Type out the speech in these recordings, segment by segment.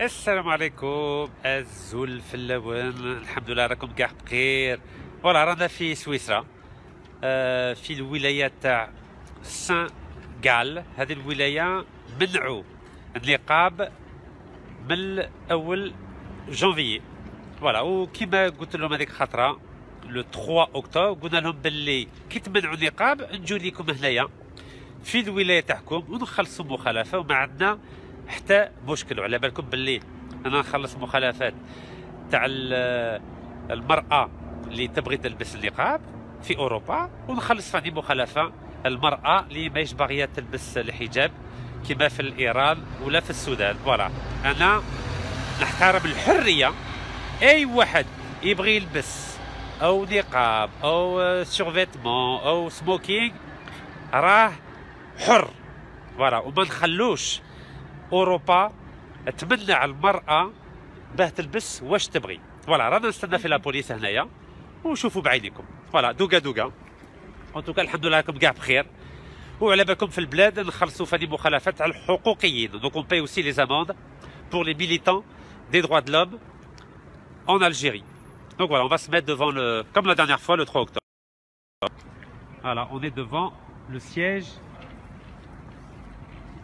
السلام عليكم الزول فلاوان، الحمد لله راكم كاع بخير. فوالا رانا في سويسرا، في الولايه تاع سان غال. هذه الولايه منعوا النقاب من اول جانفيي. فوالا، وكما قلت لهم هذيك خطره لو 3 اكتوبر قلنا لهم باللي كي تمنعوا النقاب نجوا لكم هنايا في الولايه تاعكم ونخلصوا مخالفه وما عندنا حتى مشكل. وعلى بالكم باللي انا نخلص مخالفات تاع المراه اللي تبغي تلبس النقاب في اوروبا، ونخلص ثاني مخالفه المراه اللي ماهيش باغيه تلبس الحجاب كما في ايران ولا في السودان. فوالا، انا نحترم الحريه، اي واحد يبغي يلبس او نقاب او سورفيتمون او سموكينغ راه حر. فوالا، وما نخلوش اوروبا تمنع المراه باه تلبس واش تبغي. فوالا، رانا نستنى في لابوليس هنايا وشوفوا بعينيكم. فوالا، دوكا ان توكا الحمد لله راكم كاع بخير، وعلى بالكم في البلاد نخلصوا فاني مخالفات على الحقوقيين. دونك اون باي اوسي لي زاموند pour les militants des droits de l'homme en Algérie. Donc voilà, on va se mettre devant le, comme la dernière fois, le 3 octobre. Voilà, on est devant le siège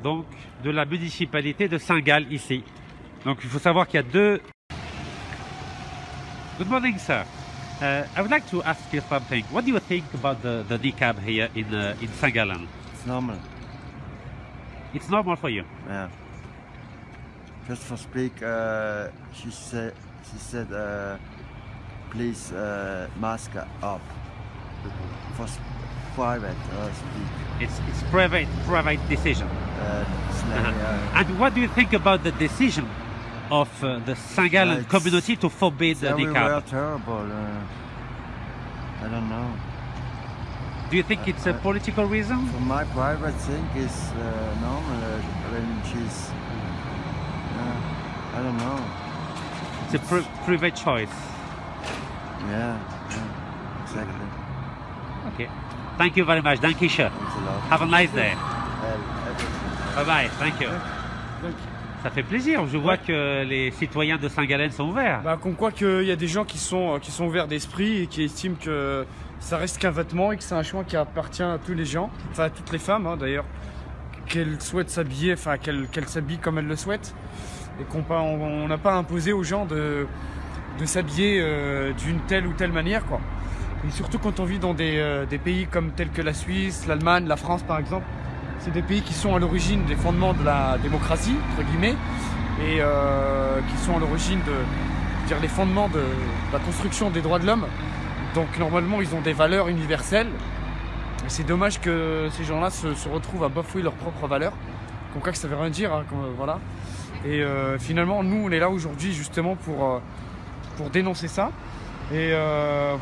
donc de la municipalité de Saint-Gall ici. Donc il faut savoir qu'il y a deux. Good morning, sir. I would like to ask you something. What do you think about the niqab here in Saint-Gallen? It's normal. It's normal for you. Yeah. Just for speak, she said, please mask up. For private speak. It's private decision. Yeah. And what do you think about the decision of the Saint-Gallen community to forbid the niqab? It's terrible. I don't know. Do you think it's a political reason? For my private thing is normal when she's. I don't know. It's a private choice. Yeah, exactly. Okay. Thank you very much. Thank you, sir. Thanks a lot. Have a nice day. Everything. Bye bye. Thank you. Ça fait plaisir. Je vois que les citoyens de Saint-Gallen sont ouverts. Bah, comme quoi qu'il y a des gens qui sont ouverts d'esprit et qui estiment que ça reste qu'un vêtement et que c'est un choix qui appartient à tous les gens, enfin à toutes les femmes hein, d'ailleurs, qu'elles souhaitent s'habiller, enfin qu'elles s'habillent comme elles le souhaitent, et qu'on n'a pas imposé aux gens de s'habiller d'une telle ou telle manière, quoi. Et surtout quand on vit dans des pays comme tels que la Suisse, l'Allemagne, la France par exemple. C'est des pays qui sont à l'origine des fondements de la démocratie, entre guillemets, et qui sont à l'origine les fondements de la construction des droits de l'homme. Donc normalement, ils ont des valeurs universelles. Et c'est dommage que ces gens-là se retrouvent à bafouer leurs propres valeurs. Comme quoi que ça veut rien dire, hein, voilà. Et finalement, nous, on est là aujourd'hui justement pour dénoncer ça. Et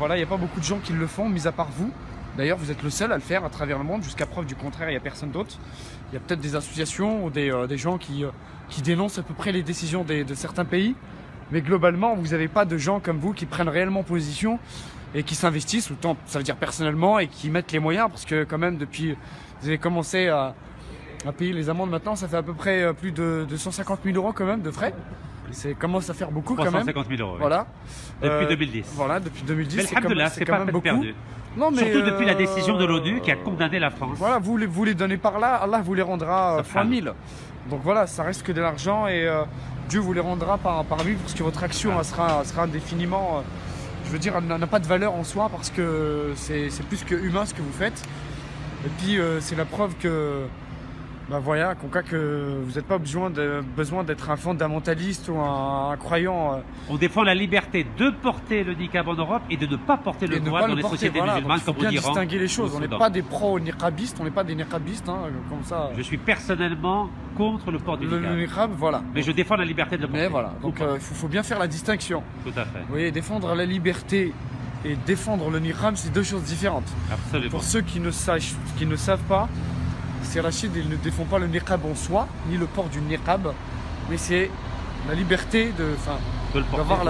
voilà, il n'y a pas beaucoup de gens qui le font, mis à part vous. D'ailleurs, vous êtes le seul à le faire à travers le monde. Jusqu'à preuve du contraire, il n'y a personne d'autre. Il y a peut-être des associations ou des gens qui dénoncent à peu près les décisions de certains pays. Mais globalement, vous n'avez pas de gens comme vous qui prennent réellement position et qui s'investissent, autant ça veut dire personnellement, et qui mettent les moyens. Parce que quand même, depuis vous avez commencé à payer les amendes maintenant, ça fait à peu près plus de 150 000 € quand même de frais. Ça commence à faire beaucoup quand même. 350 000 €. Oui. Voilà. Depuis 2010. Voilà, depuis 2010. Mais c'est quand pas même beaucoup. perdu. Non, mais surtout depuis la décision de l'ONU qui a condamné la France. Voilà, vous les donnez par là, Allah vous les rendra fois 1000. Donc voilà, ça reste que de l'argent et Dieu vous les rendra par 1000 parce que votre action elle sera indéfiniment, je veux dire, elle n'a pas de valeur en soi parce que c'est plus que humain ce que vous faites. Et puis c'est la preuve que bah voilà, qu'en cas que vous n'êtes pas besoin d'être un fondamentaliste ou un croyant. On défend la liberté de porter le niqab en Europe et de ne pas porter le voile dans les sociétés musulmanes comme on en Iran. Il faut bien distinguer les choses. On n'est pas des pro-niqabistes, on n'est pas des niqabistes, hein, comme ça. Je suis personnellement contre le port du niqab. Le niqab, voilà. Mais je défends la liberté de le porter. Mais voilà, donc il faut bien faire la distinction. Tout à fait. Vous voyez, défendre la liberté et défendre le niqab, c'est deux choses différentes. Absolument. Pour ceux qui ne savent pas, c'est Rachid, il ne défend pas le niqab en soi, ni le port du niqab, mais c'est la liberté d'avoir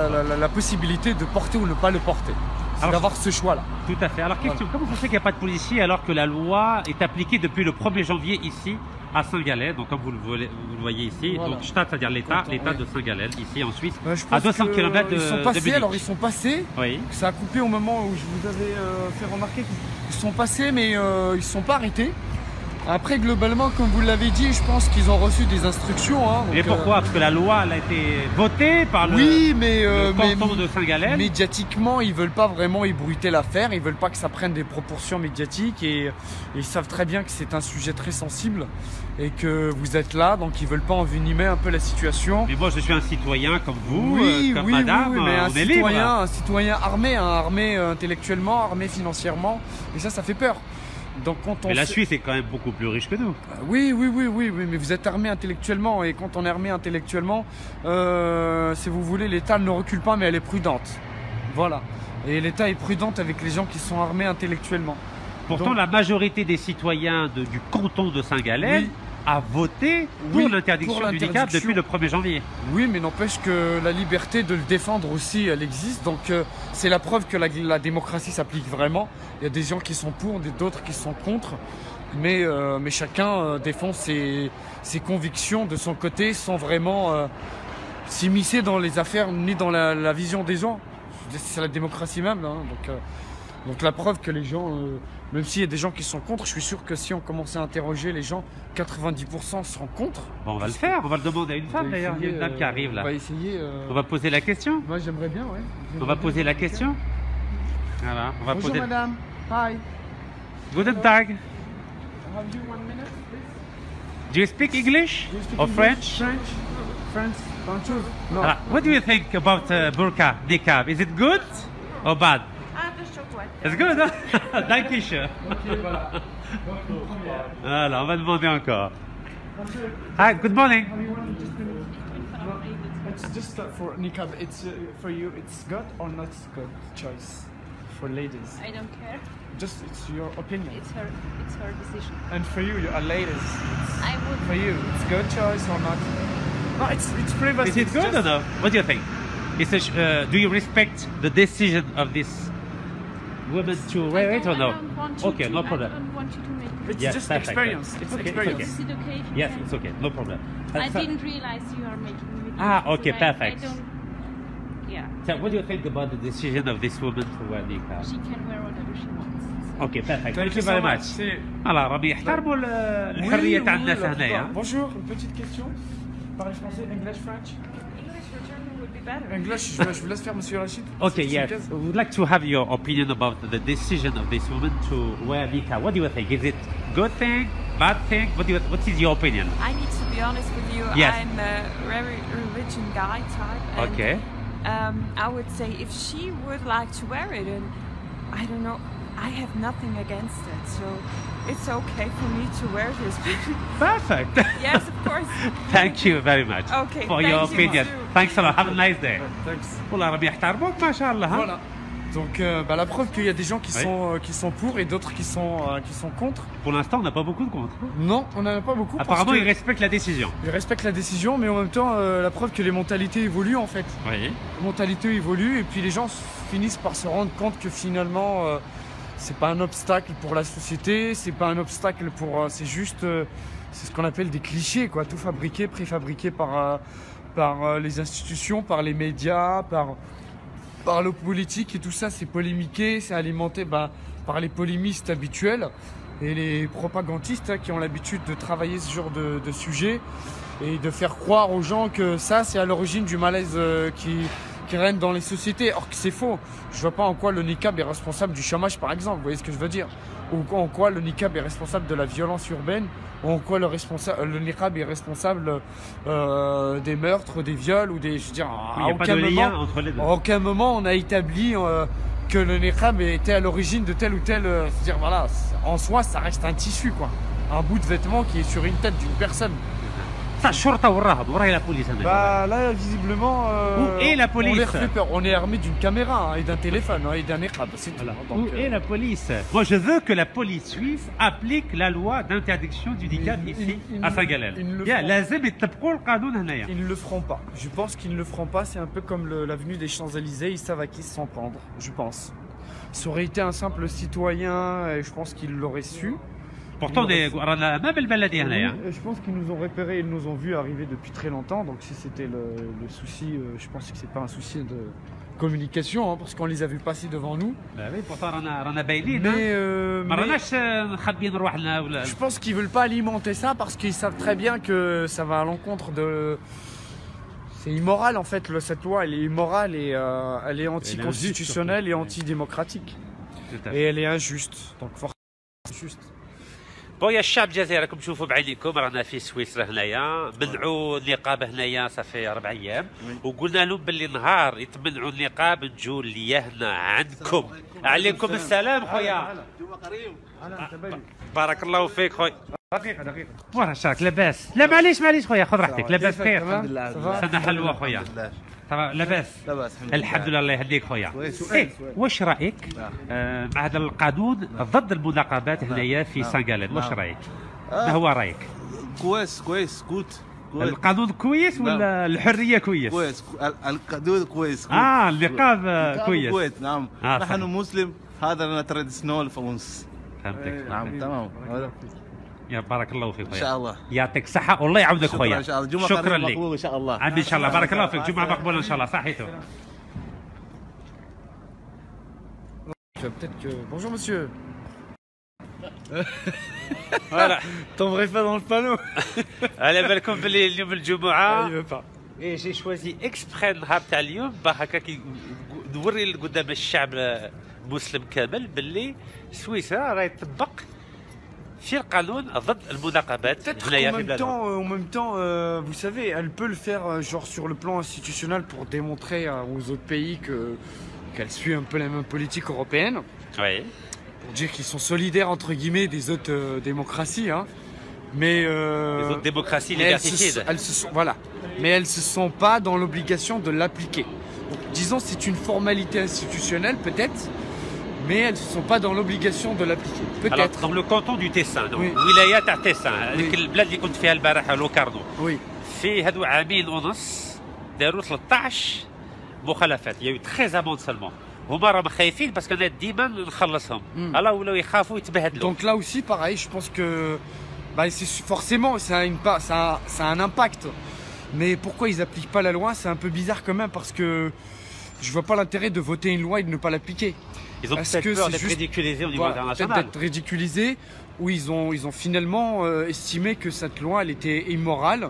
la possibilité de porter ou ne pas le porter. C'est d'avoir ce choix-là. Tout à fait. Alors question, comment ça se fait qu'il n'y a pas de policiers alors que la loi est appliquée depuis le 1er janvier ici à Saint-Gallen, donc comme vous le voyez ici, Voilà. donc Stadt, c'est-à-dire l'État Ouais. de Saint-Gallen, ici en Suisse, Bah, je à pense 200 que km de ils sont de passés, Munich. alors ils sont passés. Oui. Ça a coupé au moment où je vous avais fait remarquer qu'ils sont passés, mais ils ne sont pas arrêtés. Après, globalement, comme vous l'avez dit, je pense qu'ils ont reçu des instructions. Hein, donc, Et pourquoi? Parce que la loi elle a été votée par le, oui, mais, le canton de Saint-Gallen. médiatiquement, ils veulent pas vraiment ébruiter l'affaire. Ils veulent pas que ça prenne des proportions médiatiques et ils savent très bien que c'est un sujet très sensible et que vous êtes là, donc ils veulent pas envenimer un peu la situation. Mais moi, je suis un citoyen comme vous, Oui, comme oui, madame, oui, mais on est libre. un citoyen armé, armé intellectuellement, armé financièrement, et ça fait peur. Donc quand on Mais la sait- Suisse est quand même beaucoup plus riche que nous. Oui, mais vous êtes armé intellectuellement, et quand on est armé intellectuellement, si vous voulez, l'État ne recule pas, mais elle est prudente. Voilà. Et l'État est prudente avec les gens qui sont armés intellectuellement. Pourtant, Donc- la majorité des citoyens du canton de Saint-Gallen Oui. a voté Oui, pour l'interdiction pour du niqab l'interdiction. depuis le 1er janvier. Oui, mais n'empêche que la liberté de le défendre aussi, elle existe. Donc c'est la preuve que la démocratie s'applique vraiment. Il y a des gens qui sont pour, d'autres qui sont contre. Mais chacun défend ses convictions de son côté sans vraiment s'immiscer dans les affaires ni dans la vision des gens. C'est la démocratie même. Hein. Donc la preuve que les gens, même s'il y a des gens qui sont contre, je suis sûr que si on commençait à interroger les gens, 90% seront contre. Bon, on va le faire, on va le demander à une femme d'ailleurs. Il y a une dame qui arrive On là. va essayer. On va poser la question. Moi j'aimerais bien, ouais. On va poser la question. Voilà, on va Bonjour poser. madame. Hi. Guten Tag. Have you 1 minute, please? Do you speak English Do you speak or English? French? French? Bonjour. No. What do you think about burqa, niqab? Is it good or bad? Ah, das ist schon gut. It's good, huh? Danke schön. Ok, voilà. Voilà, on va demander encore. Hi, good morning. Have you 1 minute? Just a minute. No, it's just for niqab. It's for you. It's good or not good choice for ladies. I don't care. Just it's your opinion. It's her decision. And for you are ladies. I would. For you, it's good choice or not? No, it's privacy. Is it it's good or just- no? What do you think? Do you respect the decision of this woman to wear it or I no? don't want you Okay, to, no I problem. don't want you to make it. It's Yes, just perfect. experience. It's Okay, it's experience. Is it okay if you Yes, can- it's okay, no problem. I So- didn't realize you are making me. Ah, so okay, perfect. I don't. Yeah, So what do you think about the decision of this woman to wear niqab? she can wear whatever she wants. Okay, perfect. Thank Thank you you very so much. much. C'est- Alors, راهم يحترموا الحرية تاع الناس la هنايا. plupart. Bonjour, une petite question. Parlez français, English, French? English or German would be better. English, je vous laisse faire, monsieur Rachid. Okay, S'il yes. vous plaît. We would like to have your opinion about the decision of this woman to wear niqab. What do you think? Is it good thing, bad thing? What is your opinion? I need to be honest with you. Yes. I'm a very religion guy type. And, Okay. I would say if she would like to wear it, and I don't know, I have nothing against it. So it's okay for me to wear this. Perfect. Yes, of course. Thank you very much Okay, for your thank you opinion. too. Thanks a lot. Have a nice day. Thanks. والله راهم يحترموك ما شاء الله. ها؟ Voilà. Donc la preuve qu'il y a des gens qui Oui. qui sont pour et d'autres qui sont contre. Pour l'instant, on n'a pas beaucoup de contre. Non, on n'en a pas beaucoup. Apparemment, parce ils que respectent la décision. ils respectent la décision, mais en même temps, la preuve que les mentalités évoluent en fait. Oui. Les mentalités évoluent et puis les gens finissent par se rendre compte que finalement, c'est pas un obstacle pour la société, c'est pas un obstacle pour. C'est juste. C'est ce qu'on appelle des clichés, quoi. Tout fabriqué, préfabriqué par les institutions, par les médias, par le politique et tout ça, c'est polémiqué, c'est alimenté par les polémistes habituels et les propagandistes qui ont l'habitude de travailler ce genre de sujet et de faire croire aux gens que ça, c'est à l'origine du malaise qui règne dans les sociétés. Or que c'est faux. Je vois pas en quoi le niqab est responsable du chômage, par exemple. Vous voyez ce que je veux dire? Ou en quoi le niqab est responsable de la violence urbaine, ou en quoi le niqab est responsable des meurtres, des viols ou des. Je veux dire, Il n'y a pas de lien entre les deux. à aucun moment on a établi que le niqab était à l'origine de tel ou tel. C'est-à-dire, voilà, en soi, ça reste un tissu, quoi. Un bout de vêtement qui est sur une tête d'une personne. Ça, الشرطة والرهب وراي la police هنا. Bah là, visiblement, Où est la police? on leur fait peur. On est armé d'une caméra et d'un téléphone et d'un niqab. C'est tout. Voilà. Donc, Où est la police? Moi, je veux que la police suisse applique la loi d'interdiction du niqab Ils- ici ils- à ils- Saint-Gallen. ils le يا font. لازم يطبقوا القانون هنايا. Ils ne le feront pas. Je pense qu'ils ne le feront pas. C'est un peu comme l'avenue des Champs-Élysées. Ils savent à qui s'en prendre, je pense. Ça aurait été un simple citoyen, et je pense qu'il l'aurait su. بورتون رانا ما بالبلدي هنايا. Oui, je pense qu'ils nous ont repérés, ils nous ont vus arriver depuis très longtemps. Donc si c'était le souci, je pense que c'est pas un souci de communication, hein, parce qu'on les a vus passer devant nous. bah oui بورتون رانا باينين. Mais ما راناش مخبيين روحنا ولا. je pense qu'ils veulent pas alimenter ça parce qu'ils savent très bien que ça va à l'encontre de. C'est immoral en fait, cette loi elle est immorale et elle est anticonstitutionnelle et antidémocratique. Tout à fait. Et elle est injuste. Donc forcément juste. بون يا الشعب الجزائري راكم تشوفوا بعينيكم رانا في سويسرا هنايا منعوا النقاب هنايا صافي 4 ايام وقلنا لهم باللي نهار يتمنعوا النقاب نجوا ليهنا عندكم. عليكم السلام خويا. بارك الله فيك خويا. دقيقة ورا شاك لاباس؟ لا معليش خويا خذ راحتك. لاباس بخير؟ الحمد لله. سنة حلوة خويا. لاباس؟ لاباس الحمد لله الله يهديك خويا. كويس. إيه واش رايك مع هذا القانون ضد المناقبات هنايا في سان واش رايك؟ ما هو رايك؟ كويس جود. القانون كويس ولا الحريه كويس؟ كويس القانون كويس. النقاب كويس. كويس نعم. نحن صحيح. مسلم هذا لنا تراديسيونال فونس. فهمتك. نعم تمام. يا بارك الله فيك خويا. ان شاء الله. يعطيك الصحة والله يعاونك خويا. ان شاء الله. جمعة شكرا كريمة لك. مقبول ان شاء الله. عمي ان شاء الله بارك الله فيك. جمعة مقبولة ان شاء الله صحيتو. Peut-être que. Bonjour monsieur. Voilà. T'embrayes pas dans le panneau. على بالكم باللي اليوم الجمعة. Il veut pas. اي جي شوازي اكسبخي النهار تاع اليوم باه هكا نوري قدام الشعب المسلم كامل باللي سويسرا راهي تطبق في القانون ضد المناقبات Peut-être هنايا qu'en في même بلادهم. temps, en même temps vous savez, elle peut le faire genre sur le plan institutionnel pour démontrer aux autres pays qu'elle suit un peu la même politique européenne, Oui. pour dire qu'ils sont solidaires entre guillemets des autres démocraties, hein. Mais Les autres démocraties mais liberticides. voilà, mais elles se sont pas dans l'obligation de l'appliquer. Donc, disons c'est une formalité institutionnelle peut-être, mais elles ne sont pas dans l'obligation de l'appliquer. Alors Peut-être. dans le canton du Tessin Oui. الولاية تاع تيسان هذيك البلاد اللي كنت فيها البارحة لوكاردو Oui. في هذو عامين ونص داروا 13 مخالفات يا تري اموند سولمون هما راهم خايفين باسكو انا ديما نخلصهم الله ولاو يخافوا يتبهدلوا. Donc là aussi, pareil, je pense que bah, forcément, ça a un impact. Mais pourquoi ils n'appliquent pas la loi? C'est un peu bizarre quand même parce que je vois pas l'intérêt de voter une loi et de ne pas l'appliquer. Ils ont Est-ce peut-être que peur c'est d'être juste- ridiculisés au niveau Voilà, peut-être international. d'être ridiculisés, ou ils ont finalement estimé que cette loi, elle était immorale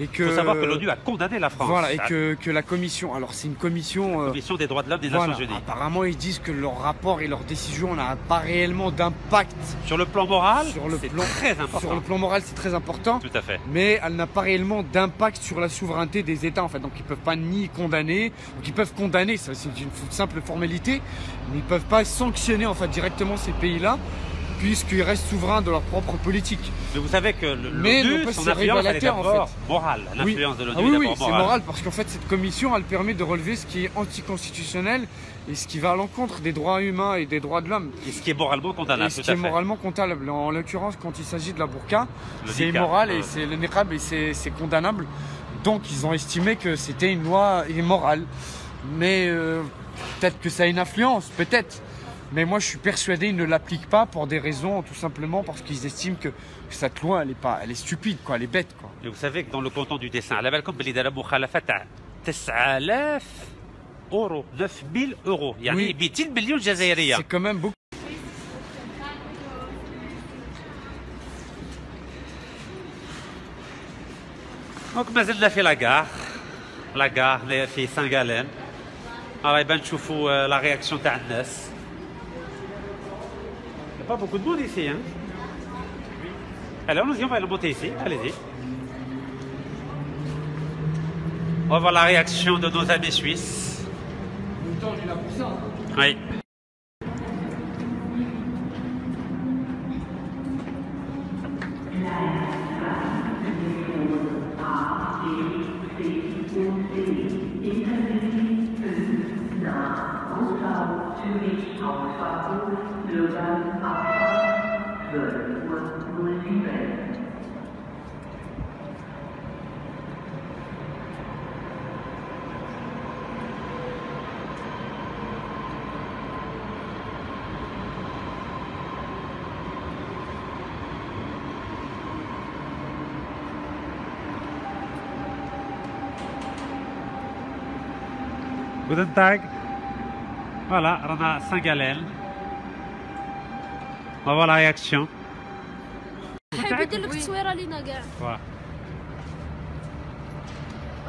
et que. Il faut savoir que l'ONU a condamné la France. Voilà, et que la commission. Alors c'est une commission. La Commission des droits de l'homme des Voilà, Nations Unies. apparemment ils disent que leur rapport et leur décision n'a pas réellement d'impact Sur le plan moral, sur le c'est plan très important. Sur le plan moral, c'est très important, Tout à fait. mais elle n'a pas réellement d'impact sur la souveraineté des États en fait. Donc ils peuvent pas ni condamner, donc ils peuvent condamner, ça c'est une simple formalité, mais ils peuvent pas sanctionner en fait directement ces pays-là puisqu'ils restent souverains de leur propre politique. Mais vous savez que Mais l'ONU, n'empêche, son c'est influence, elle est révélateur, en d'abord fait. morale. L'influence de l'ONU Ah est oui, d'abord c'est morale. moral parce qu'en fait cette commission elle permet de relever ce qui est anticonstitutionnel et ce qui va à l'encontre des droits humains et des droits de l'homme. Et ce qui est moralement Et condamnable, ce tout qui à est fait. moralement condamnable. En l'occurrence, quand il s'agit de la burqa, Le c'est niqab, immoral et ouais. c'est le niqab et c'est condamnable. Donc ils ont estimé que c'était une loi immorale. Mais peut-être que ça a une influence, peut-être. Mais moi je suis persuadé qu'ils ne l'appliquent pas pour des raisons tout simplement parce qu'ils estiment que cette loi elle est stupide, quoi, elle est bête, quoi. Et vous savez que dans le canton du Tessin, على بالكم باللي دار مخالفة تاع 9000 اورو 9000 اورو يعني Oui. 200 مليون جزائرية. C'est quand même beaucoup. دونك مازلنا في لاكار في سان غالين. راه يبان تشوفوا لا رياكسيون تاع الناس. Il n'y a pas beaucoup de monde ici, hein. Alors, allons-y, on va le monter ici. Allez-y. On va voir la réaction de nos amis suisses. Oui. Guten Tag. Voilà, رانا سان-غالين. فوالا رياكسيون. حاب يدير لك تصويره لينا كاع.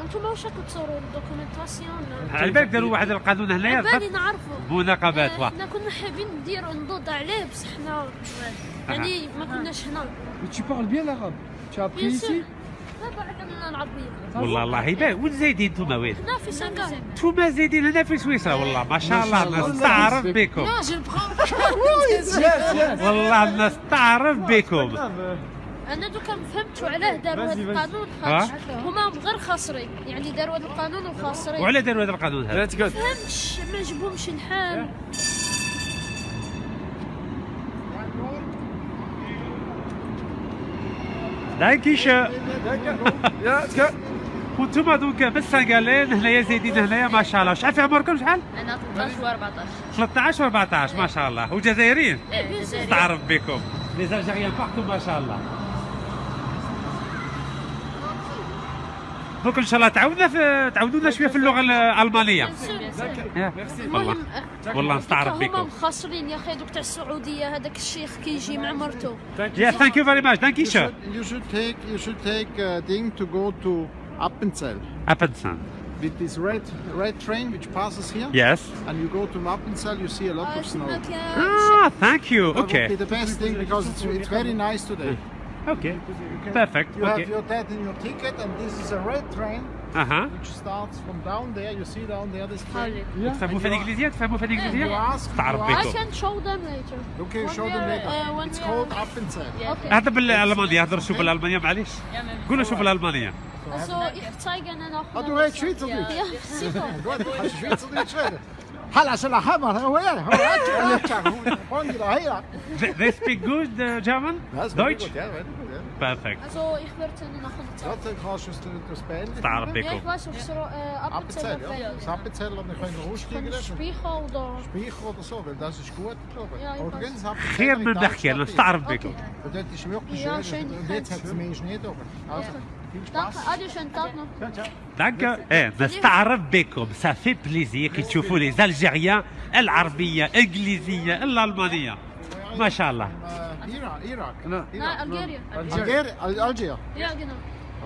انتم واش راكم تصوروا الدوكيومنطاسيون؟ على بالك داروا واحد القانون هنايا بالي نعرفوا مناقبات. حنا كنا حابين نضوض عليه بصح حنا يعني ما كناش هنا. Mais tu parles bien l'arabe. Tu as appris ici? دابا علمنا العربيه. والله الله يبارك. وين زايدين نتوما وين؟ هنا في سنغال. نتوما زايدين هنا في سويسرا والله ما شاء الله الناس تعرف بكم. لا جو والله الناس تعرف بكم. انا دوكا فهمت علاه داروا هذا القانون خاطر هما غير خاسرين يعني داروا هذا القانون وخاسرين. وعلى داروا هذا القانون هذا؟ فهمتش ما عجبهمش الحال. دايكيشا. وانتوما دونك بالسنغالين هنايا زايدين هنايا ما شاء الله. شحال في عمركم شحال؟ انا 13 و14. 13 و 14 ما شاء الله. وجزائريين؟ ايه جزائري. تعرف بكم. لي زالجيريان بارتو ما شاء الله. دوك ان شاء الله تعاودونا شويه في اللغه الالمانيه. والله والله نستعرف هما بكم. مخاسرين يا اخي دوك تاع السعوديه هذاك الشيخ كيجي مع مرته. Yeah, thank you very much. Dankeschön. You should take thing to go to Appenzell Appenzell. with this red train which passes here. Yes. And you go to Appenzell, you see a lot of snow. Ah, thank you. That would Okay. be the best thing because it's very nice today. Okay. Perfect. You Okay. have your that in your ticket, and this is a red train Uh-huh. which starts from down there. You see down there this train. تفهموا في الانجليزيه؟ تفهموا في You الانجليزيه؟ ask. تعرف you ask. I بكم. can show them later. Okay, show them later. when It's we called Appenzell. Okay. هذا بالالمانيه، هضروا شوف بالالمانيه معليش. قولوا شوف بالالمانيه. Also ich zeige ihnen auch. Ah, du redest Schweizerdeutsch? Ja, sicher. Gut, du kannst Schweizerdeutsch reden. هلا شلا حمر هو They speak good German? Deutsch? Perfect. Also ich werde ihnen nachher zeigen. Trotzdem kannst du das beenden. تعرف Ja, بكم. ich weiß, ob es Appenzell, Appenzell ja. Das Appenzell, und wir können aussteigen. Speicher oder. Speicher oder so, weil das ist gut, glaube ich. Ja, ich Oder weiß. gehen Sie Appenzell خير in من die نحكي انا Altstadt نستعرف Okay. بكم. rein. Und dort ist wirklich Ja, schön. schön. Und jetzt hat es mehr Schnee da oben. Also, viel Danke, Spaß. adieu, schönen Tag noch. دونك نستعرف بكم. سافي بليزير كي تشوفوا لي زالجيريان العربيه الانجليزيه الالمانيه ما شاء الله. Iraq. Nein, Algerien. Algier. Ja, genau.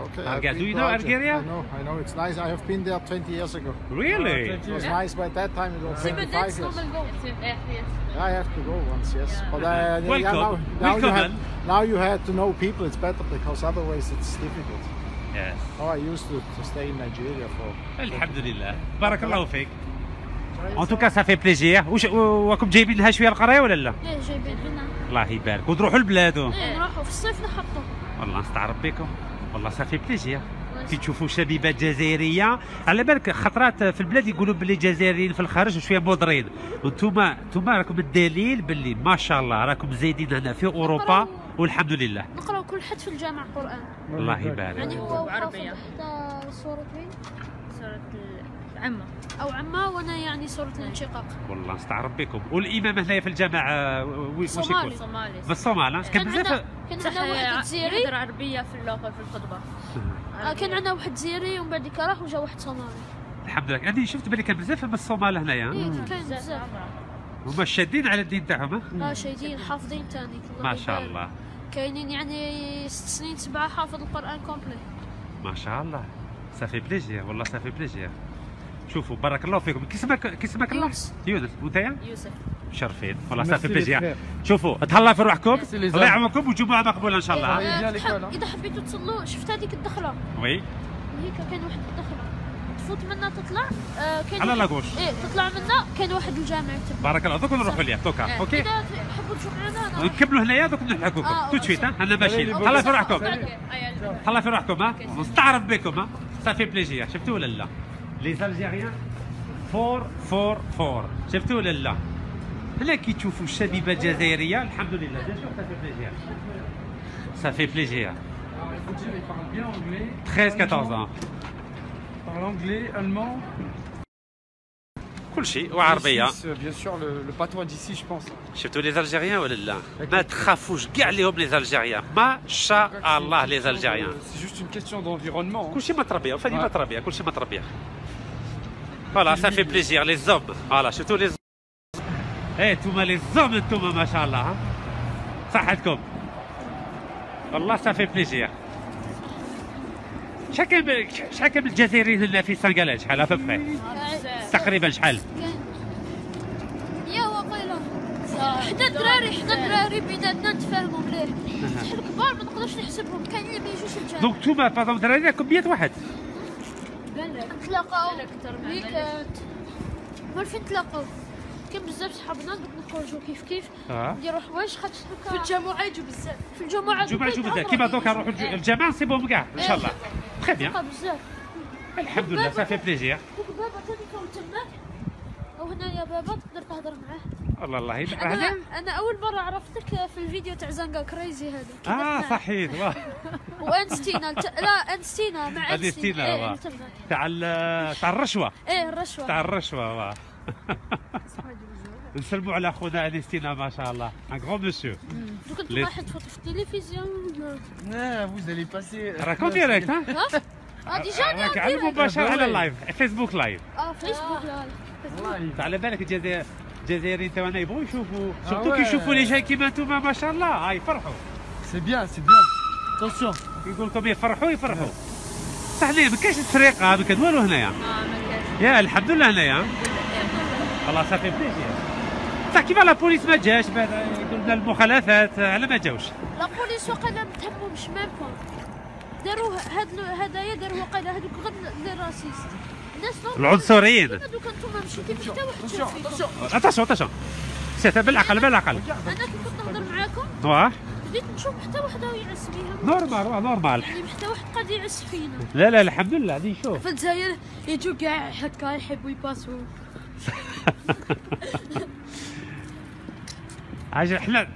Okay. Algier. Do you I've been know to Algeria? I know. It's nice. I have been there 20 years ago. Really? It was nice, but at that time it was 25 years. Nochmal go. I have to go once, yes. But Welcome. now Welcome. you have to know people. It's better because otherwise it's difficult. Yes. Oh, I used to stay in Nigeria for. الحمد لله بارك الله فيك. ان توكا سافي بليزير. وراكم جايبين لها شويه القرايه ولا لا؟ ايه جايبين لنا. الله يبارك. وتروحوا لبلادو. ايه نروحوا في الصيف نحطوا. والله نستعرف بكم. والله سافي بليزير. كي تشوفوا شبيبات جزائريه على بالك خطرات في البلاد يقولوا باللي الجزائريين في الخارج شويه مضرين، وانتوما راكم الدليل باللي ما شاء الله راكم زايدين هنا في اوروبا والحمد لله. نقراو كل حد في الجامع قرآن. الله يبارك. يعني هو وعربية. حتى سورة وين؟ سورة العمة. أو عمة وأنا يعني سورة الانشقاق. والله نستعرف بكم. والامام هنايا في الجامع واش يكون؟ صومالي. صومالي. بالصومال كان بزاف. كان صح عندنا واحد جزيري. يهدر عربية في اللغة في الخطبة. كان عندنا واحد جزيري ومن بعد كراه وجا واحد صومالي. الحمد لله. انا شفت باللي كان بزاف من الصومال هنايا. إيه كاين بزاف. هما شادين على الدين تاعهم. شايدين حافظين تاني. ما شاء الله. كاينين يعني 6 سنين 7 حافظ القرآن كومبلي. ما شاء الله. سافي بليزير والله سافي بليزير. شوفوا بارك الله فيكم. كي اسمك الله؟ يونس. يونس. وانتيا؟ يوسف. مشرفين والله Merci سافي les بليزير. frères. شوفوا تهلاو في روحكم. les الله hommes. يعاونكم وجمعه مقبوله ان شاء الله. إذا حبيتوا تصلوا شفت هذيك الدخلة. وي هيك كاين واحد الدخلة. تفوت منها تطلع كاين على واحد- لاغوش. ايه تطلع منها كاين واحد الجامع تبع. بارك الله. دوك نروحوا ليه توكا. اوكي إذا تحبوا تشوفوا معنا أنا نكملوا هنايا دوك نلحقوكم تو تشويت. انا ماشيين. أوكي. تهلاو في روحكم. أيوة. تهلاو في روحكم. نستعرف بكم. سافي بليزير. شفتوا ولا لا؟ لي زالجيريان 4 شفتوا ولا لا؟ هنا كي تشوفوا الشبيبه الجزائريه الحمد لله. بيان سور سافي بليزير. سافي بليزير. Il parle bien anglais. 13-14 ans. Il parle anglais, allemand. كل شيء وعربيه. Bien sûr, le patois d'ici, je pense. شفتوا لي زالجيريان ولا لا؟ ما تخافوش كاع عليهم لي زالجيريان. ما شاء الله لي زالجيريان. C'est juste une question d'environnement. كل شيء متربيه وفاني متربيه كل شيء متربيه. فوالا صافي بليزير لي زوم فوالا شفتوا لي زوم ايه نتوما لي زوم نتوما ما شاء الله ها صحتكم والله صافي بليزير شحال كان الجزائريين هنا في سنغال شحال ابوبخي تقريبا شحال يا وقيلا حنا دراري بيناتنا نتفاهموا مليح بصح الكبار ما نقدرش نحسبهم كاين اللي ما يجوش الجامع دونك نتوما بازون دراري راكم 100 واحد نتلاقاو ويكاند مال فين نتلاقاو كاين بزاف صحابنا نخرجوا كيف نديروا حوايج خاطر في الجامعه يجوا بزاف في الجامعه يجوا بزاف كيما دوكا نروحوا الجامعه نصيبوهم كاع ان شاء الله تري بيان بزاف الحمد لله صافي بليزير بابا تاني كون تماك وهنا يا بابا تقدر تهضر معاه الله يبارك انا اول مره عرفتك في الفيديو تاع زانغا كريزي هذا صحيح وانستينا لا انستينا مع انستينا تاع الرشوه الرشوه تاع الرشوه نسلموا على خونا انستينا ما شاء الله ان غران مسيو دوك انتم واحد تفوتوا في التلفزيون vous allez passer. راكم ديريكت ها ديجا راك على مباشر على اللايف فيسبوك لايف فيسبوك لايف على بالك الجزائريين تاعنا يبغوا يشوفوا سورتو كي يشوفوا لي جاي كيما نتوما ما شاء الله هاي يفرحوا C'est bien, c'est bien. Attention. يقول لكم يفرحوا صح ليه ما كاينش تفريقه ما كان والو هنايا يا الحمد لله هنايا والله صافي بليزير صح كيما لا بوليس ما جاش قلنا المخالفات على ما جاوش لا بوليس وقيلا ما تهمهمش ميم با داروا هدايا داروا وقيلا هذوك غير لي راسيست الناس العنصريين هذوك انتم مشيتي حتى واحد شاف فيكم اتاسيون سيتا بالعقل انا كي كنت نهضر معاكم واه بديت نشوف حتى واحد راه يعس فيها نورمال يعني حتى واحد قاعد يعس فينا لا الحمد لله غادي نشوف في الجزائر يجوا كاع هكا يحبوا يباسوا اجل حنا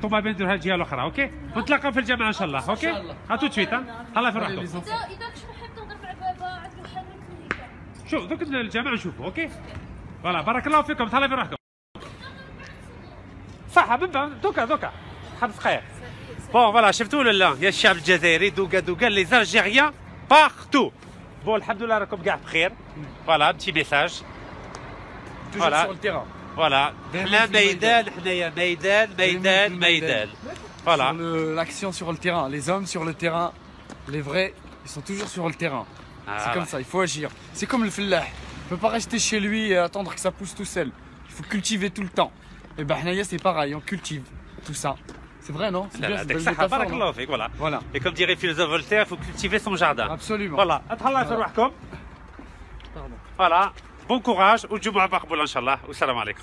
طوموبيل نديروها الجهه الاخرى اوكي ونتلاقاو في الجامعه ان شاء الله اوكي تو تشويت الله يفرحكم اذا كنت حاب تهضر مع بابا عنده حل كلينيكا شوف دوك الجامعه نشوفوا اوكي فوالا بارك الله فيكم تهلا في روحكم صح دوكا 5 دقائق بون فوالا شفتوا ولا لا يا الشعب الجزائري دوكا لي زالجيريان بارتو بون الحمد لله راكم كاع بخير فوالا بتي ميساج Toujours sur le terrain. فوالا حنا ميدان حنايا ميدان فوالا L'action sur le terrain, les hommes sur le terrain, les vrais, ils sont toujours sur le terrain. C'est comme ça, il faut agir. C'est comme le fellah. Il ne peut pas rester chez lui et attendre que ça pousse tout seul. Il faut cultiver tout le temps. Et ben Hnaya c'est pareil, on cultive tout ça. C'est vrai non? C'est bien, c'est une belle métaphore, بارك non? الله فيك voilà. Voilà. Et comme dirait philosophe Voltaire, il faut cultiver son jardin. Absolument. Voilà. اتهلا في روحكم. Pardon. Voilà. Bon courage والجمعة مقبولة إن شاء الله والسلام عليكم.